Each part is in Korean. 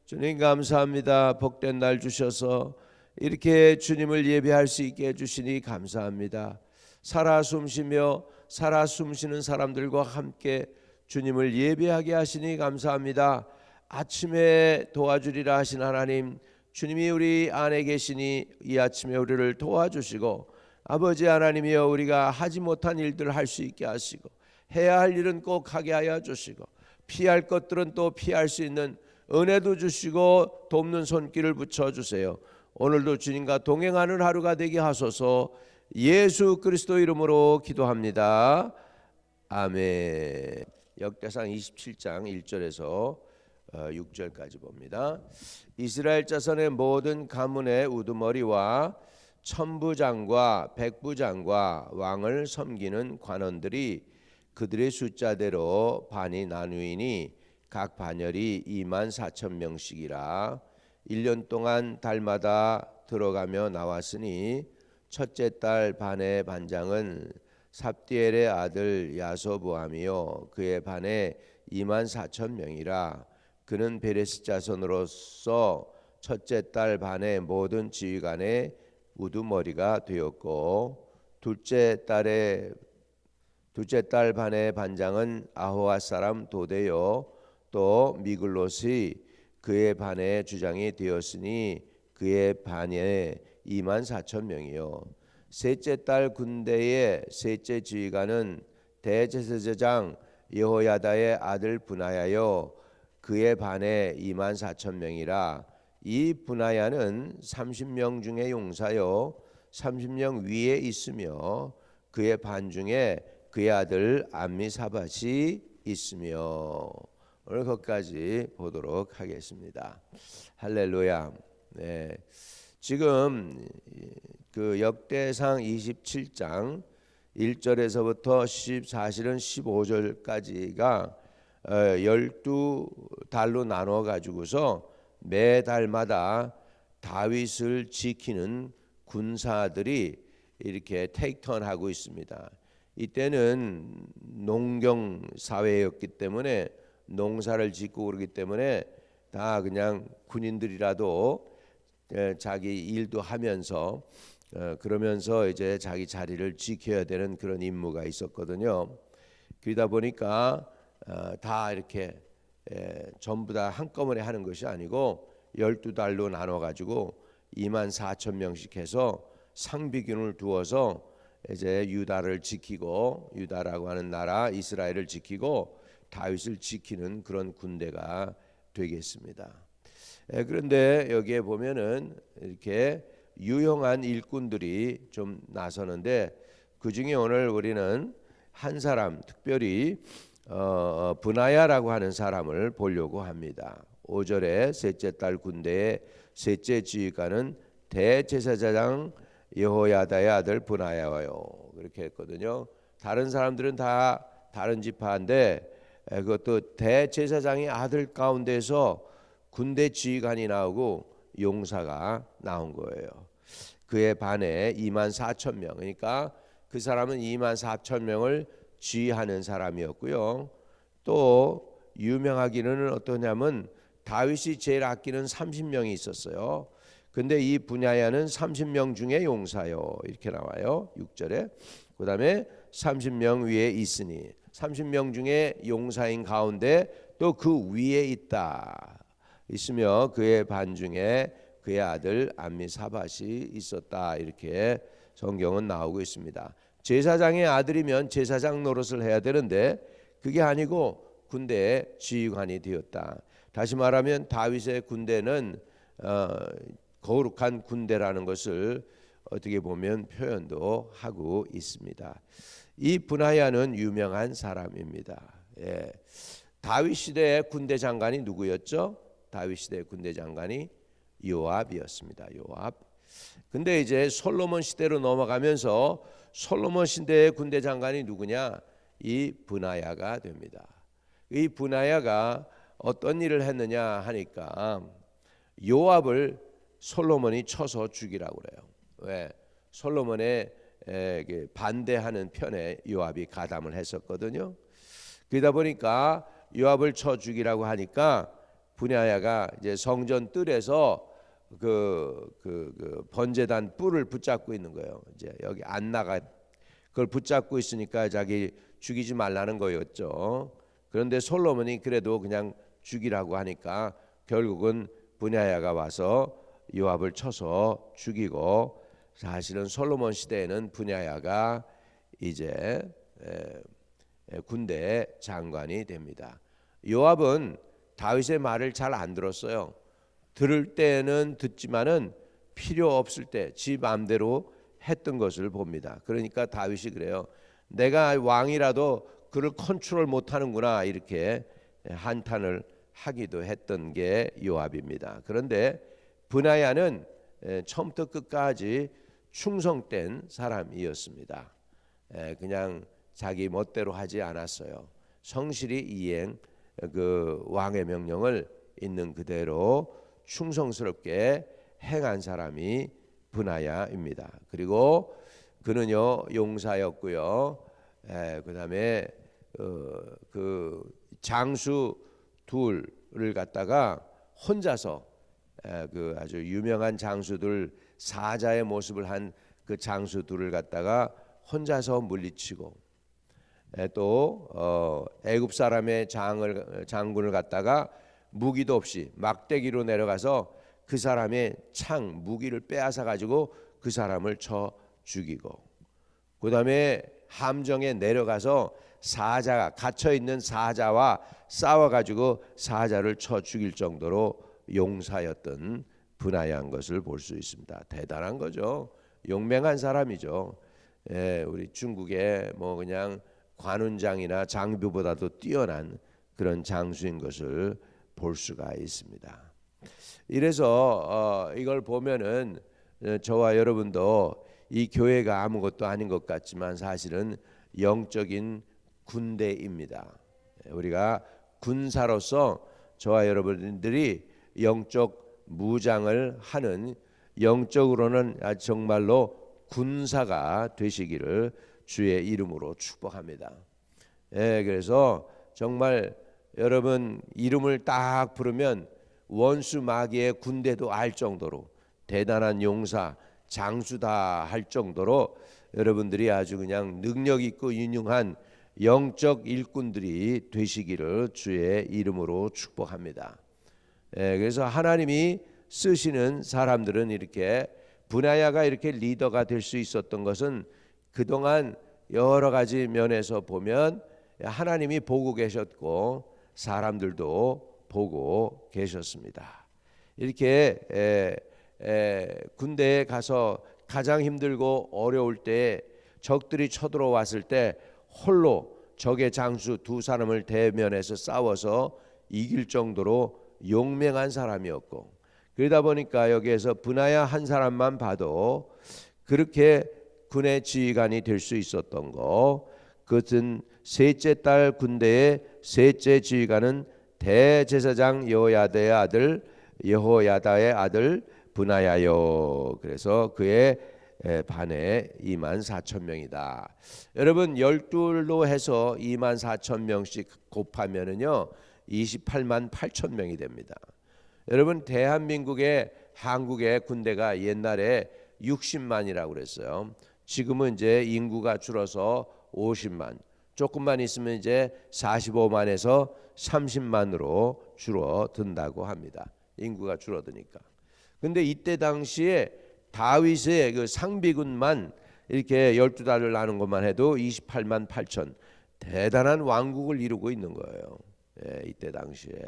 주님 감사합니다. 복된 날 주셔서 이렇게 주님을 예배할 수 있게 해주시니 감사합니다. 살아 숨쉬며 살아 숨쉬는 사람들과 함께 주님을 예배하게 하시니 감사합니다. 아침에 도와주리라 하신 하나님, 주님이 우리 안에 계시니 이 아침에 우리를 도와주시고, 아버지 하나님이여, 우리가 하지 못한 일들을 할 수 있게 하시고, 해야 할 일은 꼭 하게 하여 주시고, 피할 것들은 또 피할 수 있는 은혜도 주시고 돕는 손길을 붙여주세요. 오늘도 주님과 동행하는 하루가 되게 하소서. 예수 그리스도 이름으로 기도합니다. 아멘. 역대상 27장 1절에서 6절까지 봅니다. 이스라엘 자손의 모든 가문의 우두머리와 천부장과 백부장과 왕을 섬기는 관원들이 그들의 숫자대로 반이 나누이니 각 반열이 24,000명씩이라. 1년 동안 달마다 들어가며 나왔으니 첫째 달 반의 반장은 삽디엘의 아들 야소부암이요 그의 반에 24,000명이라. 그는 베레스 자손으로서 첫째 달 반의 모든 지휘관의 우두머리가 되었고, 둘째 달 반의 반장은 아호와 사람 도대요 또 미글롯이 그의 반의 주장이 되었으니 그의 반에 24,000명이요. 셋째 달 군대의 셋째 지휘관은 대제사장 여호야다의 아들 분하야요 그의 반에 24,000명이라. 이 분하야는 30명 중에 용사요 30명 위에 있으며 그의 반 중에 그의 아들 암미사밧이 있으며. 오늘 거기까지 보도록 하겠습니다. 할렐루야. 네. 지금 그 역대상 27장 1절에서부터 사실은 15절까지가 12달로 나눠 가지고서 매 달마다 다윗을 지키는 군사들이 이렇게 테이크턴하고 있습니다. 이때는 농경 사회였기 때문에, 농사를 짓고 그러기 때문에 다 그냥 군인들이라도 자기 일도 하면서 그러면서 이제 자기 자리를 지켜야 되는 그런 임무가 있었거든요. 그러다 보니까 다 이렇게 전부 다 한꺼번에 하는 것이 아니고 12달로 나눠 가지고 24,000명씩 해서 상비군을 두어서 이제 유다를 지키고, 유다라고 하는 나라 이스라엘을 지키고 다윗을 지키는 그런 군대가 되겠습니다. 그런데 여기에 보면은 이렇게 유용한 일꾼들이 좀 나서는데, 그 중에 오늘 우리는 한 사람, 특별히 분하야라고 하는 사람을 보려고 합니다. 5절에 셋째 달 군대의 셋째 지휘관은 대제사장 여호야다의 아들 분하야요 그렇게 했거든요. 다른 사람들은 다 다른 지파인데 그것도 대제사장의 아들 가운데서 군대 지휘관이 나오고 용사가 나온 거예요. 그의 반에 24,000명, 그러니까 그 사람은 24,000명을 지휘하는 사람이었고요. 또 유명하기는 어떠냐면 다윗이 제일 아끼는 30명이 있었어요. 근데 이 분하야는 30명 중에 용사요 이렇게 나와요. 6절에. 그 다음에 30명 위에 있으니, 30명 중에 용사인 가운데 또 그 위에 있으며 그의 반 중에 그의 아들 암미사밧이 있었다, 이렇게 성경은 나오고 있습니다. 제사장의 아들이면 제사장 노릇을 해야 되는데 그게 아니고 군대의 지휘관이 되었다. 다시 말하면 다윗의 군대는 거룩한 군대라는 것을 어떻게 보면 표현도 하고 있습니다. 이 분하야는 유명한 사람입니다. 예. 다윗 시대의 군대 장관이 누구였죠? 다윗 시대의 군대 장관이 요압이었습니다. 요압. 근데 이제 솔로몬 시대로 넘어가면서 솔로몬 시대의 군대 장관이 누구냐? 이 분하야가 됩니다. 이 분하야가 어떤 일을 했느냐 하니까 요압을 솔로몬이 쳐서 죽이라고 그래요. 왜? 솔로몬의 반대하는 편에 요압이 가담을 했었거든요. 그러다 보니까 요압을 쳐 죽이라고 하니까 브냐야가 이제 성전 뜰에서 그 번제단 뿔을 붙잡고 있는 거예요. 이제 여기 안 나가 그걸 붙잡고 있으니까 자기 죽이지 말라는 거였죠. 그런데 솔로몬이 그래도 그냥 죽이라고 하니까 결국은 브냐야가 와서 요압을 쳐서 죽이고, 사실은 솔로몬 시대에는 브냐야가 이제 군대 장관이 됩니다. 요압은 다윗의 말을 잘 안 들었어요. 들을 때는 듣지만은 필요 없을 때 지 마음대로 했던 것을 봅니다. 그러니까 다윗이 그래요. 내가 왕이라도 그를 컨트롤 못하는구나, 이렇게 한탄을 하기도 했던 게 요압입니다. 그런데 브나야는 처음부터 끝까지 충성된 사람이었습니다. 그냥 자기 멋대로 하지 않았어요. 성실히 이행, 그 왕의 명령을 있는 그대로 충성스럽게 행한 사람이 브나야입니다. 그리고 그는요 용사였고요. 그다음에 그 장수 둘을 갖다가 혼자서, 그 아주 유명한 장수들, 사자의 모습을 한 그 장수 둘을 갖다가 혼자서 물리치고, 또 애굽 사람의 장군을 갖다가 무기도 없이 막대기로 내려가서 그 사람의 창 무기를 빼앗아 가지고 그 사람을 쳐 죽이고, 그 다음에 함정에 내려가서 사자가 갇혀 있는 사자와 싸워 가지고 사자를 쳐 죽일 정도로 용사였던 브나야인 것을 볼 수 있습니다. 대단한 거죠. 용맹한 사람이죠. 우리 중국의 뭐 그냥 관운장이나 장비보다도 뛰어난 그런 장수인 것을 볼 수가 있습니다. 이래서 이걸 보면은 저와 여러분도 이 교회가 아무것도 아닌 것 같지만 사실은 영적인 군대입니다. 우리가 군사로서 저와 여러분들이 영적 무장을 하는, 영적으로는 정말로 군사가 되시기를 주의 이름으로 축복합니다. 그래서 정말 여러분 이름을 딱 부르면 원수 마귀의 군대도 알 정도로 대단한 용사, 장수다 할 정도로 여러분들이 아주 그냥 능력 있고 유능한 영적 일꾼들이 되시기를 주의 이름으로 축복합니다. 그래서 하나님이 쓰시는 사람들은 이렇게, 브나야가 이렇게 리더가 될 수 있었던 것은 그동안 여러 가지 면에서 보면 하나님이 보고 계셨고 사람들도 보고 계셨습니다. 이렇게 군대에 가서 가장 힘들고 어려울 때, 적들이 쳐들어왔을 때 홀로 적의 장수 두 사람을 대면해서 싸워서 이길 정도로 용맹한 사람이었고, 그러다 보니까 여기에서 브나야 한 사람만 봐도 그렇게 군의 지휘관이 될 수 있었던 거, 그것은 셋째 딸 군대의 셋째 지휘관은 대제사장 여호야다의 아들 브나야요. 그래서 그의 반에 24,000명이다. 여러분 12로 해서 24,000명씩 곱하면은요 28만 8,000명이 됩니다. 여러분 대한민국의 한국의 군대가 옛날에 60만이라고 그랬어요. 지금은 이제 인구가 줄어서 50만, 조금만 있으면 이제 45만에서 30만으로 줄어든다고 합니다. 인구가 줄어드니까. 근데 이때 당시에 다윗의 그 상비군만 이렇게 12달을 나눈 것만 해도 28만 8천, 대단한 왕국을 이루고 있는 거예요. 이때 당시에.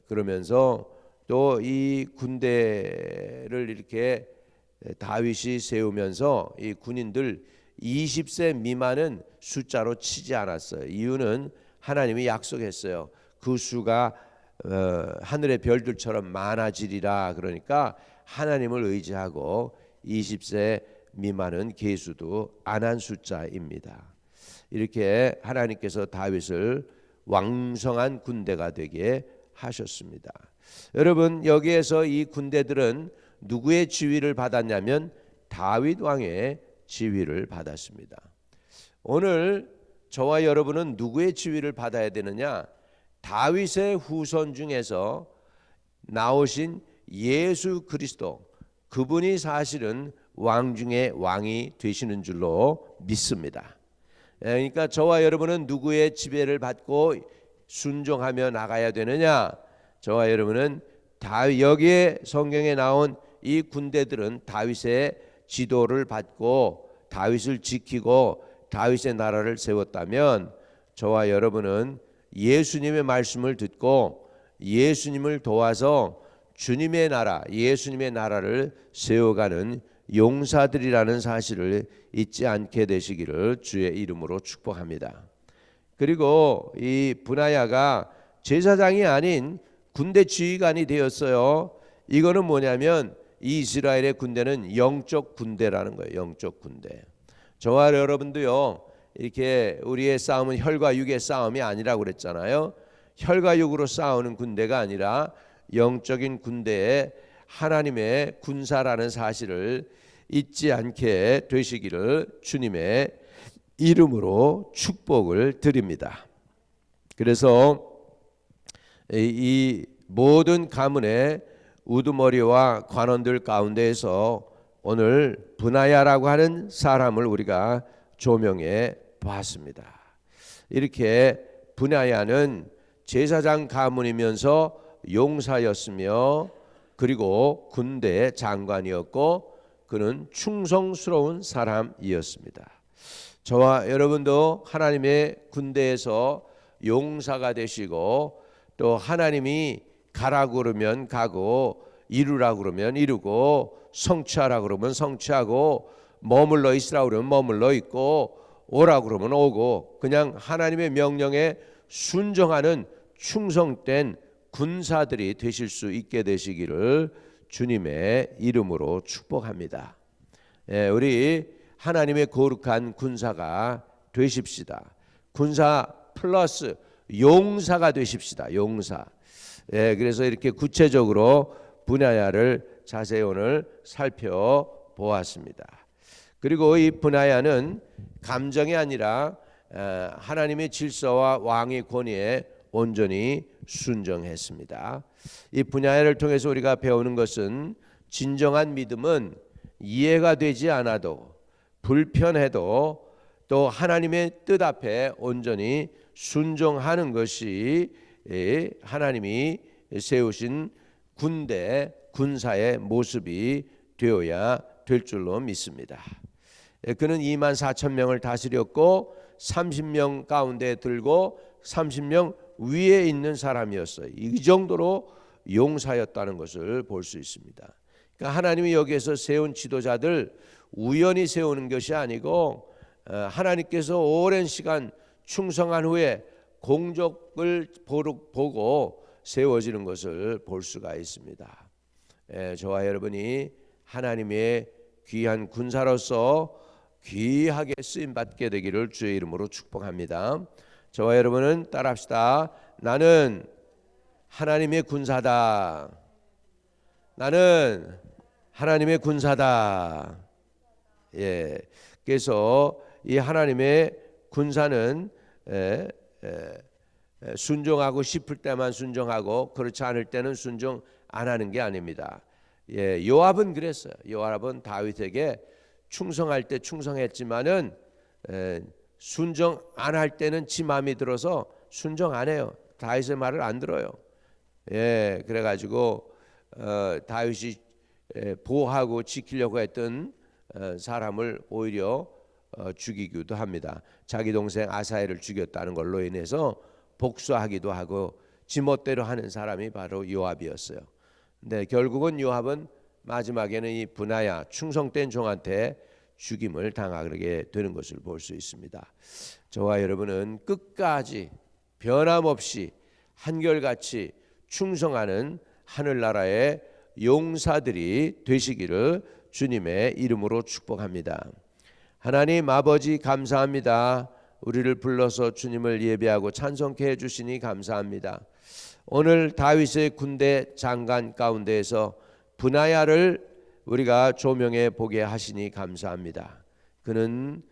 그러면서 또 이 군대를 이렇게 다윗이 세우면서 이 군인들 20세 미만은 숫자로 치지 않았어요. 이유는 하나님이 약속했어요. 그 수가 하늘의 별들처럼 많아지리라. 그러니까 하나님을 의지하고 20세 미만은 계수도 안 한 숫자입니다. 이렇게 하나님께서 다윗을 왕성한 군대가 되게 하셨습니다. 여러분 여기에서 이 군대들은 누구의 지휘를 받았냐면 다윗 왕의 지휘를 받았습니다. 오늘 저와 여러분은 누구의 지휘를 받아야 되느냐? 다윗의 후손 중에서 나오신 예수 그리스도, 그분이 사실은 왕 중에 왕이 되시는 줄로 믿습니다. 그러니까 저와 여러분은 누구의 지배를 받고 순종하며 나가야 되느냐? 저와 여러분은 여기에 성경에 나온 이 군대들은 다윗의 지도를 받고 다윗을 지키고 다윗의 나라를 세웠다면, 저와 여러분은 예수님의 말씀을 듣고 예수님을 도와서 주님의 나라, 예수님의 나라를 세워가는 용사들이라는 사실을 잊지 않게 되시기를 주의 이름으로 축복합니다. 그리고 이 브나야가 제사장이 아닌 군대 지휘관이 되었어요. 이거는 뭐냐면 이스라엘의 군대는 영적 군대라는 거예요. 영적 군대. 저와 여러분도요, 이렇게 우리의 싸움은 혈과 육의 싸움이 아니라고 그랬잖아요. 혈과 육으로 싸우는 군대가 아니라 영적인 군대에 하나님의 군사라는 사실을 잊지 않게 되시기를 주님의 이름으로 축복을 드립니다. 그래서 이 모든 가문의 우두머리와 관원들 가운데에서 오늘 브나야라고 하는 사람을 우리가 조명해 보았습니다. 이렇게 브나야는 제사장 가문이면서 용사였으며 그리고 군대 장관이었고 그는 충성스러운 사람이었습니다. 저와 여러분도 하나님의 군대에서 용사가 되시고 또 하나님이 가라고 그러면 가고 이루라고 그러면 이루고 성취하라고 그러면 성취하고 머물러 있으라고 그러면 머물러 있고 오라고 그러면 오고 그냥 하나님의 명령에 순종하는 충성된 군사들이 되실 수 있게 되시기를 주님의 이름으로 축복합니다. 우리 하나님의 거룩한 군사가 되십시다. 군사 플러스 용사가 되십시다. 용사. 그래서 이렇게 구체적으로 브나야를 자세히 오늘 살펴보았습니다. 그리고 이 브나야는 감정이 아니라 하나님의 질서와 왕의 권위에 온전히 순종했습니다. 이 브나야를 통해서 우리가 배우는 것은 진정한 믿음은 이해가 되지 않아도 불편해도 또 하나님의 뜻 앞에 온전히 순종하는 것이 하나님이 세우신 군대 군사의 모습이 되어야 될 줄로 믿습니다. 그는 24,000명을 다스렸고 30명 가운데 들고 30명 위에 있는 사람이었어요. 이 정도로 용사였다는 것을 볼 수 있습니다. 그러니까 하나님이 여기에서 세운 지도자들 우연히 세우는 것이 아니고 하나님께서 오랜 시간 충성한 후에 공적을 보고 세워지는 것을 볼 수가 있습니다. 저와 여러분이 하나님의 귀한 군사로서 귀하게 쓰임받게 되기를 주의 이름으로 축복합니다. 저와 여러분은 따라합시다. 나는 하나님의 군사다. 나는 하나님의 군사다. 그래서 이 하나님의 군사는 순종하고 싶을 때만 순종하고 그렇지 않을 때는 순종 안 하는 게 아닙니다. 요압은 그랬어요. 요압은 다윗에게 충성할 때 충성했지만은 순종 안 할 때는 지 마음이 들어서 순종 안 해요. 다윗의 말을 안 들어요. 그래가지고 다윗이 보호하고 지키려고 했던 사람을 오히려 죽이기도 합니다. 자기 동생 아사엘을 죽였다는 걸로 인해서 복수하기도 하고 지멋대로 하는 사람이 바로 요압이었어요. 근데 결국은 요압은 마지막에는 이 브나야 충성된 종한테 죽임을 당하게 되는 것을 볼 수 있습니다. 저와 여러분은 끝까지 변함없이 한결같이 충성하는 하늘나라의 용사들이 되시기를 주님의 이름으로 축복합니다. 하나님 아버지 감사합니다. 우리를 불러서 주님을 예배하고 찬송케 해주시니 감사합니다. 오늘 다윗의 군대 장관 가운데에서 브나야를 우리가 조명해 보게 하시니 감사합니다. 그는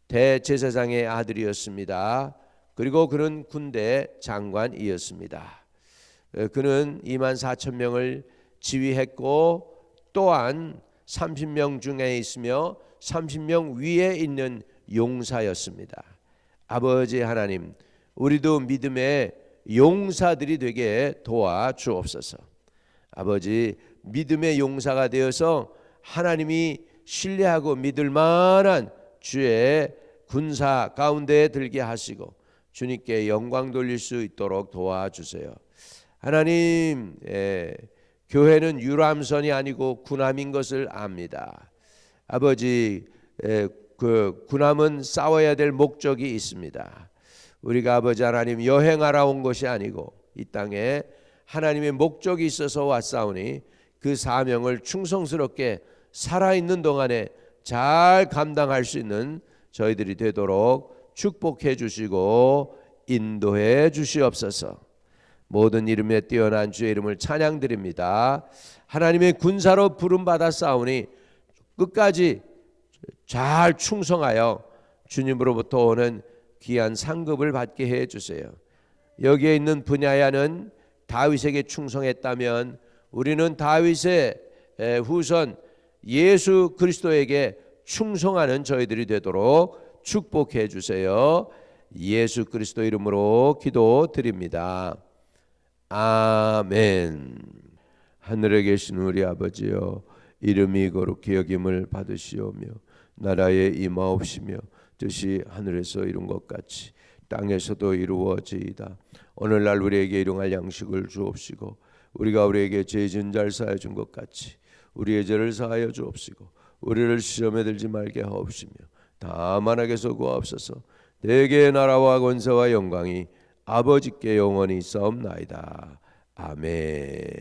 대제사장의 아들이었습니다. 그리고 그는 군대 장관이었습니다. 그는 24,000명을 지휘했고 또한 30명 중에 있으며 30명 위에 있는 용사였습니다. 아버지 하나님, 우리도 믿음의 용사들이 되게 도와주옵소서. 아버지, 믿음의 용사가 되어서 하나님이 신뢰하고 믿을 만한 주의 군사 가운데 들게 하시고 주님께 영광 돌릴 수 있도록 도와주세요. 하나님, 교회는 유람선이 아니고 군함인 것을 압니다. 아버지, 그 군함은 싸워야 될 목적이 있습니다. 우리가 아버지 하나님 여행하러 온 것이 아니고 이 땅에 하나님의 목적이 있어서 왔사오니 그 사명을 충성스럽게 살아있는 동안에 잘 감당할 수 있는 저희들이 되도록 축복해 주시고 인도해 주시옵소서. 모든 이름에 뛰어난 주의 이름을 찬양드립니다. 하나님의 군사로 부름받아 싸우니 끝까지 잘 충성하여 주님으로부터 오는 귀한 상급을 받게 해 주세요. 여기에 있는 분야야는 다윗에게 충성했다면 우리는 다윗의 후손 예수 그리스도에게 충성하는 저희들이 되도록 축복해 주세요. 예수 그리스도 이름으로 기도드립니다. 아멘. 하늘에 계신 우리 아버지여, 이름이 거룩히 여김을 받으시오며 나라에 임하옵시며 뜻이 하늘에서 이룬 것 같이 땅에서도 이루어지이다. 오늘날 우리에게 일용할 양식을 주옵시고 우리가 우리에게 죄 지은 자를 사하여 준 것 같이 우리의 죄를 사하여 주옵시고 우리를 시험에 들지 말게 하옵시며 다만 악에서 구하옵소서. 대개의 나라와 권세와 영광이 아버지께 영원히 있사옵나이다. 아멘.